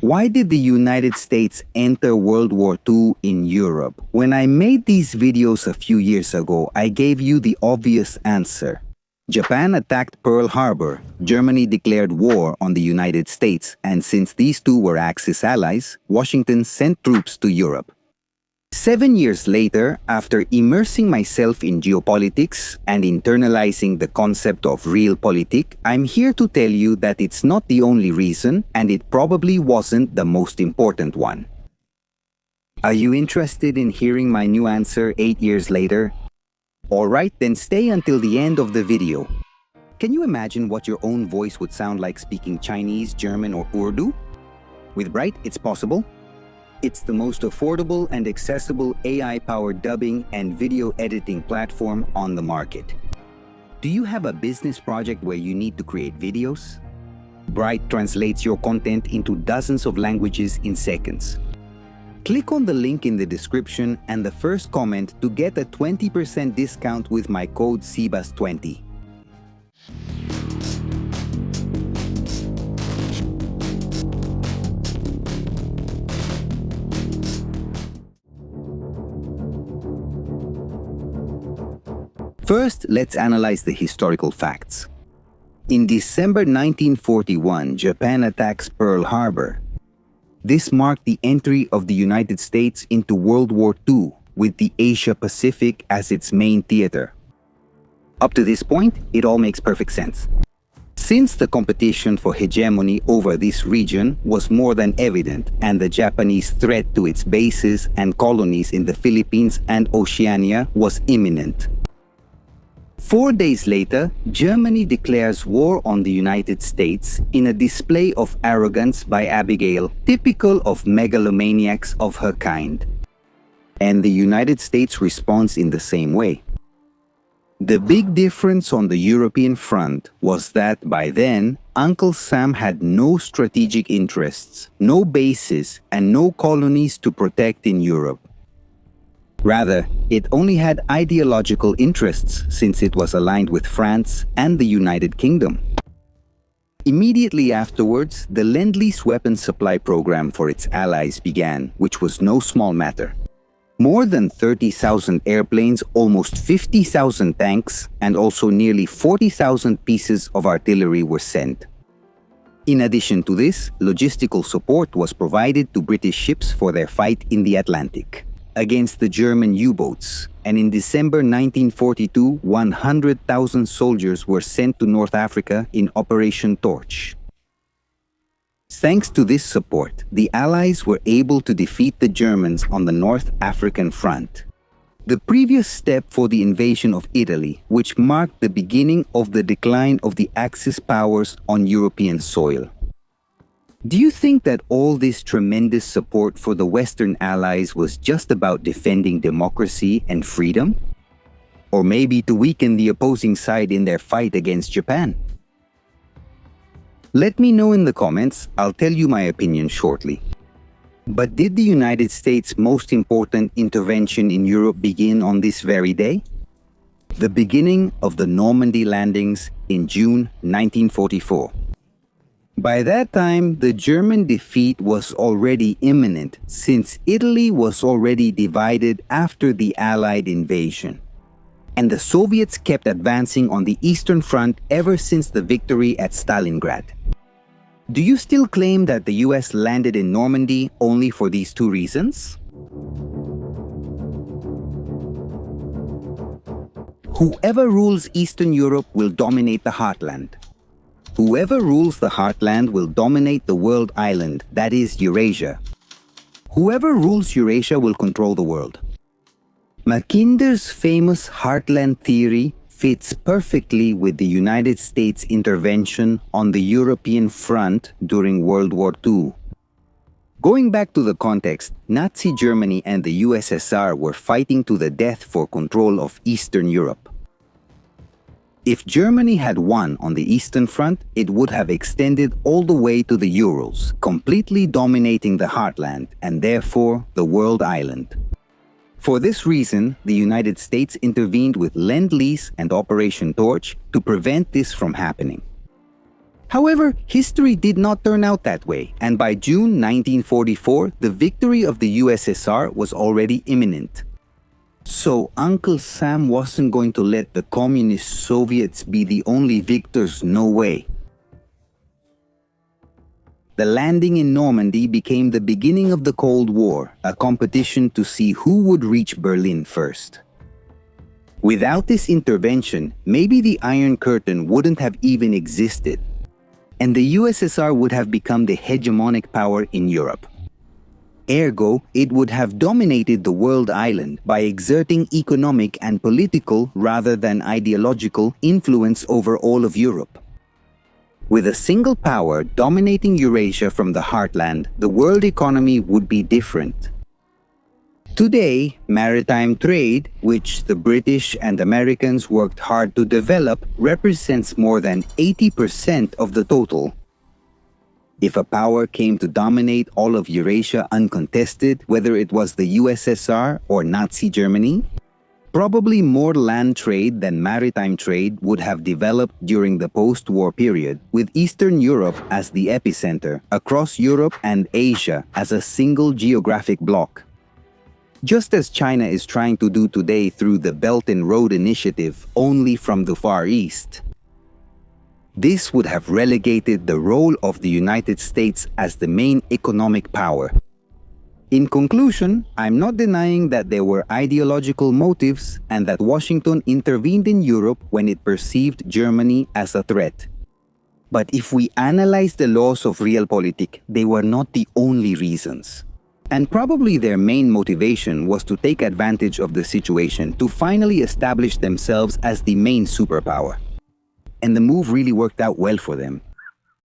Why did the United States enter World War II in Europe? When I made these videos a few years ago, I gave you the obvious answer. Japan attacked Pearl Harbor, Germany declared war on the United States, and since these two were Axis allies, Washington sent troops to Europe. 7 years later, after immersing myself in geopolitics and internalizing the concept of realpolitik, I'm here to tell you that it's not the only reason, and it probably wasn't the most important one. Are you interested in hearing my new answer 8 years later? Alright, then stay until the end of the video. Can you imagine what your own voice would sound like speaking Chinese, German, or Urdu? With Bright, it's possible. It's the most affordable and accessible AI-powered dubbing and video editing platform on the market. Do you have a business project where you need to create videos? Bright translates your content into dozens of languages in seconds. Click on the link in the description and the first comment to get a 20% discount with my code CBAS20. First, let's analyze the historical facts. In December 1941, Japan attacks Pearl Harbor. This marked the entry of the United States into World War II, with the Asia-Pacific as its main theater. Up to this point, it all makes perfect sense. Since the competition for hegemony over this region was more than evident, and the Japanese threat to its bases and colonies in the Philippines and Oceania was imminent. 4 days later, Germany declares war on the United States in a display of arrogance by Abigail, typical of megalomaniacs of her kind. And the United States responds in the same way. The big difference on the European front was that by then, Uncle Sam had no strategic interests, no bases, and no colonies to protect in Europe. Rather, it only had ideological interests since it was aligned with France and the United Kingdom. Immediately afterwards, the Lend-Lease weapons supply program for its allies began, which was no small matter. More than 30,000 airplanes, almost 50,000 tanks, and also nearly 40,000 pieces of artillery were sent. In addition to this, logistical support was provided to British ships for their fight in the Atlantic against the German U-boats, and in December 1942, 100,000 soldiers were sent to North Africa in Operation Torch. Thanks to this support, the Allies were able to defeat the Germans on the North African front. The previous step for the invasion of Italy, which marked the beginning of the decline of the Axis powers on European soil. Do you think that all this tremendous support for the Western Allies was just about defending democracy and freedom? Or maybe to weaken the opposing side in their fight against Japan? Let me know in the comments, I'll tell you my opinion shortly. But did the United States' most important intervention in Europe begin on this very day? The beginning of the Normandy landings in June 1944. By that time, the German defeat was already imminent, since Italy was already divided after the Allied invasion. And the Soviets kept advancing on the Eastern Front ever since the victory at Stalingrad. Do you still claim that the US landed in Normandy only for these two reasons? Whoever rules Eastern Europe will dominate the Heartland. Whoever rules the Heartland will dominate the world island, that is Eurasia. Whoever rules Eurasia will control the world. Mackinder's famous Heartland theory fits perfectly with the United States intervention on the European front during World War II. Going back to the context, Nazi Germany and the USSR were fighting to the death for control of Eastern Europe. If Germany had won on the Eastern Front, it would have extended all the way to the Urals, completely dominating the Heartland and therefore the world island. For this reason, the United States intervened with Lend-Lease and Operation Torch to prevent this from happening. However, history did not turn out that way, and by June 1944, the victory of the USSR was already imminent. So Uncle Sam wasn't going to let the communist Soviets be the only victors, no way. The landing in Normandy became the beginning of the Cold War, a competition to see who would reach Berlin first. Without this intervention, maybe the Iron Curtain wouldn't have even existed, and the USSR would have become the hegemonic power in Europe. Ergo, it would have dominated the world island by exerting economic and political rather than ideological influence over all of Europe. With a single power dominating Eurasia from the heartland, the world economy would be different. Today, maritime trade, which the British and Americans worked hard to develop, represents more than 80% of the total. If a power came to dominate all of Eurasia uncontested, whether it was the USSR or Nazi Germany, probably more land trade than maritime trade would have developed during the post-war period, with Eastern Europe as the epicenter, across Europe and Asia as a single geographic bloc. Just as China is trying to do today through the Belt and Road Initiative only from the Far East. This would have relegated the role of the United States as the main economic power. In conclusion, I'm not denying that there were ideological motives and that Washington intervened in Europe when it perceived Germany as a threat. But if we analyze the laws of realpolitik, they were not the only reasons. And probably their main motivation was to take advantage of the situation to finally establish themselves as the main superpower. And the move really worked out well for them.